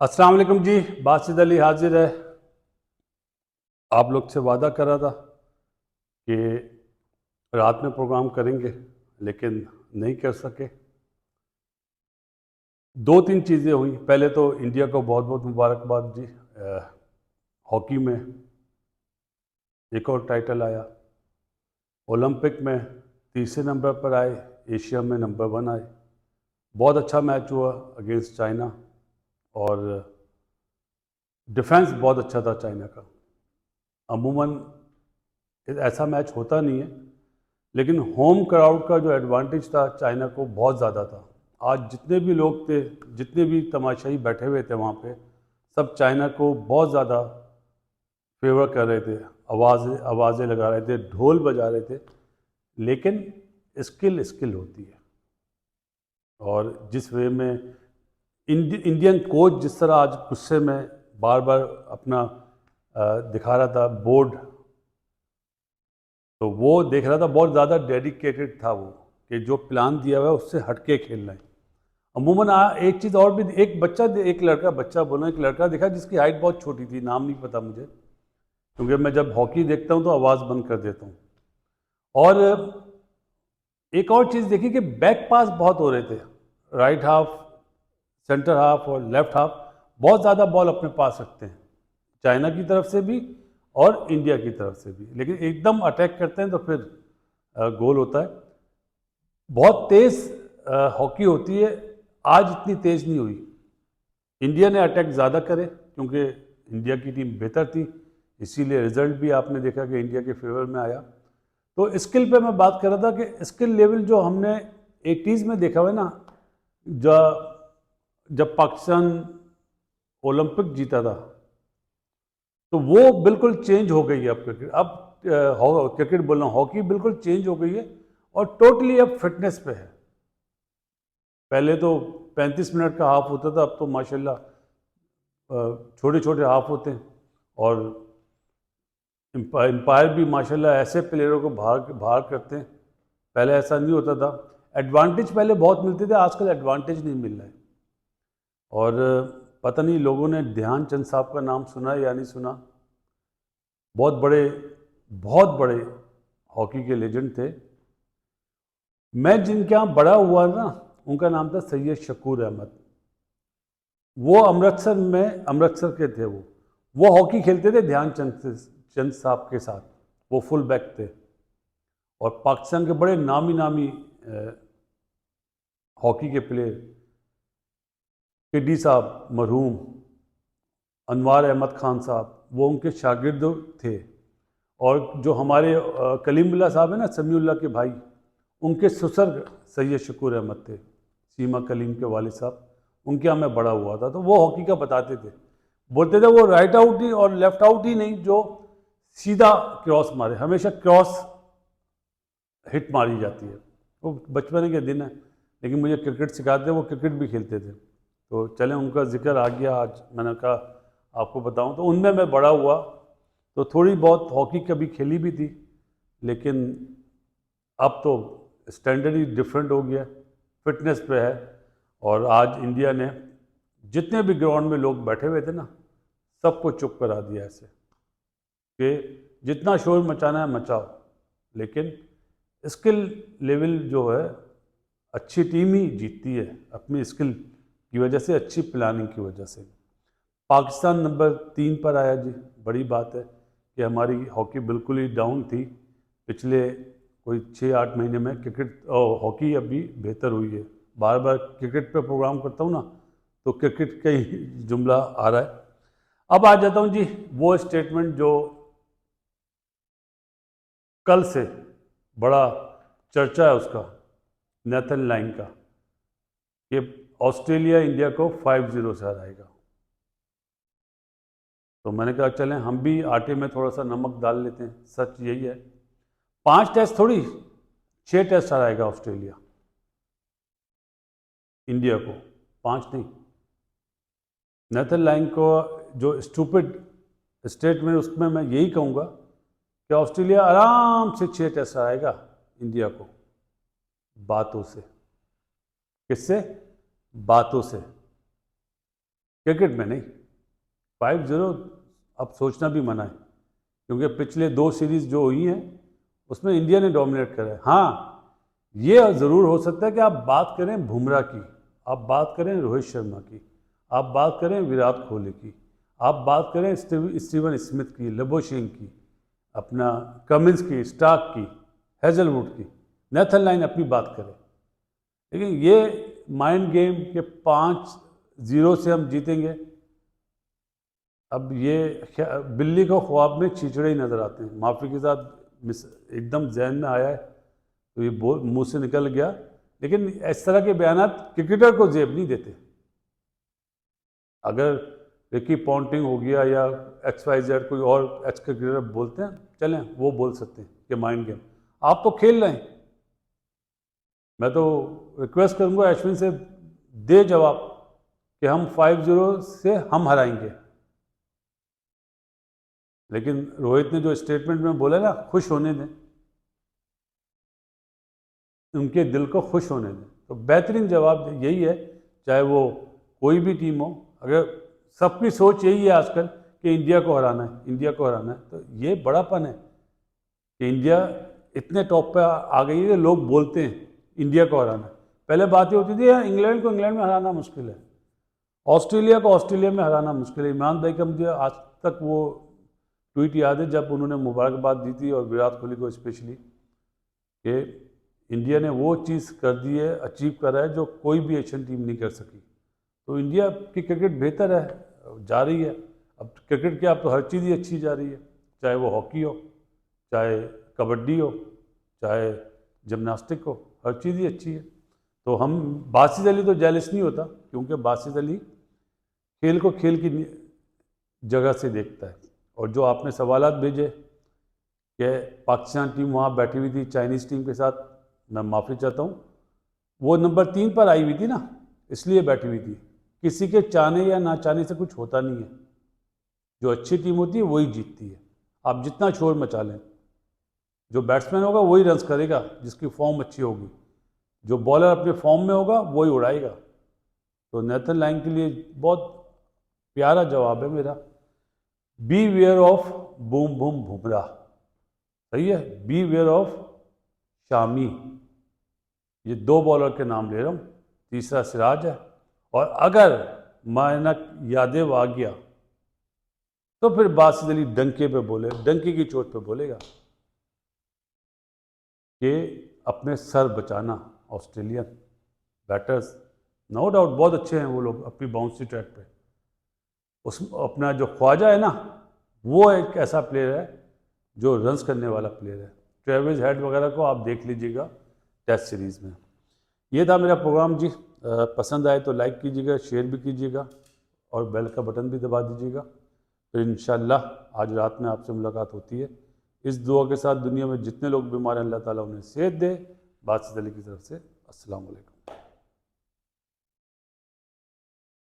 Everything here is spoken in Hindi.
अस्सलाम वालेकुम जी। बासित अली हाजिर है। आप लोग से वादा कर रहा था कि रात में प्रोग्राम करेंगे, लेकिन नहीं कर सके। दो तीन चीज़ें हुई। पहले तो इंडिया को बहुत बहुत मुबारकबाद जी। हॉकी में एक और टाइटल आया। ओलंपिक में तीसरे नंबर पर आए, एशिया में नंबर 1 आए। बहुत अच्छा मैच हुआ अगेंस्ट चाइना, और डिफेंस बहुत अच्छा था चाइना का। अमूमन ऐसा मैच होता नहीं है, लेकिन होम क्राउड का जो एडवांटेज था चाइना को बहुत ज़्यादा था। आज जितने भी लोग थे, जितने भी तमाशाई बैठे हुए थे वहाँ पे, सब चाइना को बहुत ज़्यादा फेवर कर रहे थे, आवाज़ें लगा रहे थे, ढोल बजा रहे थे। लेकिन स्किल स्किल होती है, और जिस वे में इंडियन कोच जिस तरह आज गुस्से में बार बार अपना दिखा रहा था बोर्ड, तो वो देख रहा था बहुत ज़्यादा डेडिकेटेड था वो, कि जो प्लान दिया हुआ है उससे हटके खेलना है। अमूमन एक चीज़ और भी, एक बच्चा, एक लड़का, बच्चा बोला, एक लड़का देखा जिसकी हाइट बहुत छोटी थी, नाम नहीं पता मुझे, क्योंकि मैं जब हॉकी देखता हूँ तो आवाज़ बंद कर देता हूँ। और एक और चीज़ देखी कि बैक पास बहुत हो रहे थे, राइट हाफ, सेंटर हाफ और लेफ्ट हाफ बहुत ज़्यादा बॉल अपने पास रखते हैं, चाइना की तरफ से भी और इंडिया की तरफ से भी। लेकिन एकदम अटैक करते हैं तो फिर गोल होता है। बहुत तेज़ हॉकी होती है। आज इतनी तेज़ नहीं हुई। इंडिया ने अटैक ज़्यादा करे क्योंकि इंडिया की टीम बेहतर थी, इसीलिए रिजल्ट भी आपने देखा कि इंडिया के फेवर में आया। तो स्किल पे मैं बात कर रहा था कि स्किल लेवल जो हमने 80s में देखा हुआ है ना, जब जब पाकिस्तान ओलंपिक जीता था, तो वो बिल्कुल चेंज हो गई है अब क्रिकेट। अब क्रिकेट बोल रहा हूँ, हॉकी बिल्कुल चेंज हो गई है, और टोटली अब फिटनेस पे है। पहले तो 35 मिनट का हाफ होता था, अब तो माशाल्लाह छोटे छोटे हाफ होते हैं। और एम्पायर भी माशाल्लाह ऐसे प्लेयरों को बाहर बाहर करते हैं, पहले ऐसा नहीं होता था। एडवांटेज पहले बहुत मिलते थे, आजकल एडवांटेज नहीं मिल रहा है। और पता नहीं लोगों ने ध्यानचंद साहब का नाम सुना है या नहीं सुना। बहुत बड़े, बहुत बड़े हॉकी के लेजेंड थे। मैं जिनके यहाँ बड़ा हुआ ना, उनका नाम था सैयद शकूर अहमद। वो अमृतसर के थे। वो हॉकी खेलते थे चंद साहब के साथ। वो फुल बैक थे, और पाकिस्तान के बड़े नामी नामी हॉकी के प्लेयर, किडी साहब मरहूम, अनवार अहमद खान साहब, वो उनके शागिर्द थे। और जो हमारे कलीमुल्लाह साहब हैं ना, समीउल्लाह के भाई, उनके ससुर सैयद शकूर अहमद थे, सीमा कलीम के वालिद साहब। उनके यहाँ मैं बड़ा हुआ था, तो वो हॉकी का बताते थे। बोलते थे वो राइट आउट ही और लेफ्ट आउट ही नहीं, जो सीधा क्रॉस मारे, हमेशा क्रॉस हिट मारी जाती है। वो बचपन के दिन है, लेकिन मुझे क्रिकेट सिखाते, वो क्रिकेट भी खेलते थे। तो चलें, उनका जिक्र आ गया आज, मैंने कहा आपको बताऊं। तो उनमें मैं बड़ा हुआ, तो थोड़ी बहुत हॉकी कभी खेली भी थी, लेकिन अब तो स्टैंडर्ड ही डिफरेंट हो गया, फिटनेस पे है। और आज इंडिया ने जितने भी ग्राउंड में लोग बैठे हुए थे ना, सबको चुप करा दिया ऐसे, कि जितना शोर मचाना है मचाओ, लेकिन स्किल लेवल जो है, अच्छी टीम ही जीतती है अपनी स्किल की वजह से, अच्छी प्लानिंग की वजह से। पाकिस्तान नंबर 3 पर आया जी। बड़ी बात है कि हमारी हॉकी बिल्कुल ही डाउन थी पिछले कोई 6-8 महीने में। क्रिकेट और हॉकी अभी बेहतर हुई है। बार बार क्रिकेट पे प्रोग्राम करता हूँ ना, तो क्रिकेट का ही जुमला आ रहा है। अब आ जाता हूँ जी, वो स्टेटमेंट जो कल से बड़ा चर्चा है उसका, नेथन लाइन का, कि ऑस्ट्रेलिया इंडिया को 5-0 से हराएगा। तो मैंने कहा चलें हम भी आटे में थोड़ा सा नमक डाल लेते हैं। सच यही है, 5 टेस्ट थोड़ी, 6 टेस्ट हराएगा ऑस्ट्रेलिया इंडिया को, 5 नहीं। नेथन लाइन को जो स्टूपिड स्टेटमेंट, उसमें मैं यही कहूँगा कि ऑस्ट्रेलिया आराम से 6 टेस्ट हराएगा इंडिया को, बातों से। किससे? बातों से। क्रिकेट में नहीं। 5-0 अब सोचना भी मना है, क्योंकि पिछले 2 सीरीज जो हुई हैं उसमें इंडिया ने डोमिनेट करा है। हाँ, ये ज़रूर हो सकता है कि आप बात करें बुमराह की, आप बात करें रोहित शर्मा की, आप बात करें विराट कोहली की, आप बात करें स्टीवन स्मिथ की, लबोशेन की, अपना कमिंस की, स्टार्क की, हेजलवुड की, नेथन लाइन अपनी बात करें, लेकिन ये माइंड गेम के 5-0 से हम जीतेंगे, अब ये बिल्ली को ख्वाब में चिचड़े ही नज़र आते हैं। माफ़ी के साथ एकदम जहन में आया है तो ये मुंह से निकल गया, लेकिन इस तरह के बयानात क्रिकेटर को जेब नहीं देते। अगर रिकी पॉन्टिंग हो गया या XYZ कोई और एच क्रिकेटर बोलते हैं, चलें वो बोल सकते हैं कि माइंड गेम, आप तो खेल रहे हैं। मैं तो रिक्वेस्ट करूंगा अश्विन से, दे जवाब कि हम 5-0 से हम हराएंगे। लेकिन रोहित ने जो स्टेटमेंट में बोला ना, खुश होने दें, उनके दिल को खुश होने दें, तो बेहतरीन जवाब यही है। चाहे वो कोई भी टीम हो, अगर सबकी सोच यही है आजकल कि इंडिया को हराना है, इंडिया को हराना है, तो ये बड़ापन है कि इंडिया इतने टॉप पे आ गई है कि लोग बोलते हैं इंडिया को हराना है। पहले बात ये होती थी इंग्लैंड को इंग्लैंड में हराना मुश्किल है, ऑस्ट्रेलिया को ऑस्ट्रेलिया में हराना मुश्किल है। इमरान भाई का मुझे आज तक वो ट्वीट याद है जब उन्होंने मुबारकबाद दी थी, और विराट कोहली को स्पेशली, कि इंडिया ने वो चीज़ कर दी है, अचीव करा है जो कोई भी एशियन टीम नहीं कर सकी। तो इंडिया की क्रिकेट बेहतर है, जा रही है। अब क्रिकेट क्या, अब तो हर चीज़ ही अच्छी जा रही है, चाहे वो हॉकी हो, चाहे कबड्डी हो, चाहे जिमनास्टिक हो, हर चीज़ ही अच्छी है। तो हम, बासित अली तो जेलस नहीं होता, क्योंकि बासित अली खेल को खेल की जगह से देखता है। और जो आपने सवालात भेजे कि पाकिस्तान टीम वहाँ बैठी हुई थी चाइनीज़ टीम के साथ, मैं माफ़ी चाहता हूँ, वो नंबर 3 पर आई हुई थी ना, इसलिए बैठी हुई थी। किसी के चाहने या ना चाहने से कुछ होता नहीं है, जो अच्छी टीम होती है वही जीतती है। आप जितना शोर मचा लें, जो बैट्समैन होगा वही रन्स करेगा जिसकी फॉर्म अच्छी होगी, जो बॉलर अपने फॉर्म में होगा वही उड़ाएगा। तो नेथन लाइन के लिए बहुत प्यारा जवाब है मेरा, beware of boom boom Bumrah. सही है, बी वेयर ऑफ शामी। ये 2 बॉलर के नाम ले रहा हूँ, तीसरा सिराज है। और अगर मायनक यादेव आ गया तो फिर बासित अली डंके पे बोले, डंके की चोट पे बोलेगा कि अपने सर बचाना ऑस्ट्रेलियन बैटर्स। नो डाउट बहुत अच्छे हैं वो लोग अपनी बाउंसी ट्रैक पे। उस अपना जो ख्वाजा है ना, वो एक ऐसा प्लेयर है जो रन्स करने वाला प्लेयर है। ट्रेविस हेड वगैरह को आप देख लीजिएगा टेस्ट सीरीज़ में। ये था मेरा प्रोग्राम जी, पसंद आए तो लाइक कीजिएगा, शेयर भी कीजिएगा, और बेल का बटन भी दबा दीजिएगा। फिर इंशाअल्लाह आज रात में आपसे मुलाकात होती है। इस दुआ के साथ, दुनिया में जितने लोग बीमार हैं अल्लाह ताला उन्हें सेहत दे। बासित अली की तरफ से अस्सलाम वालेकुम।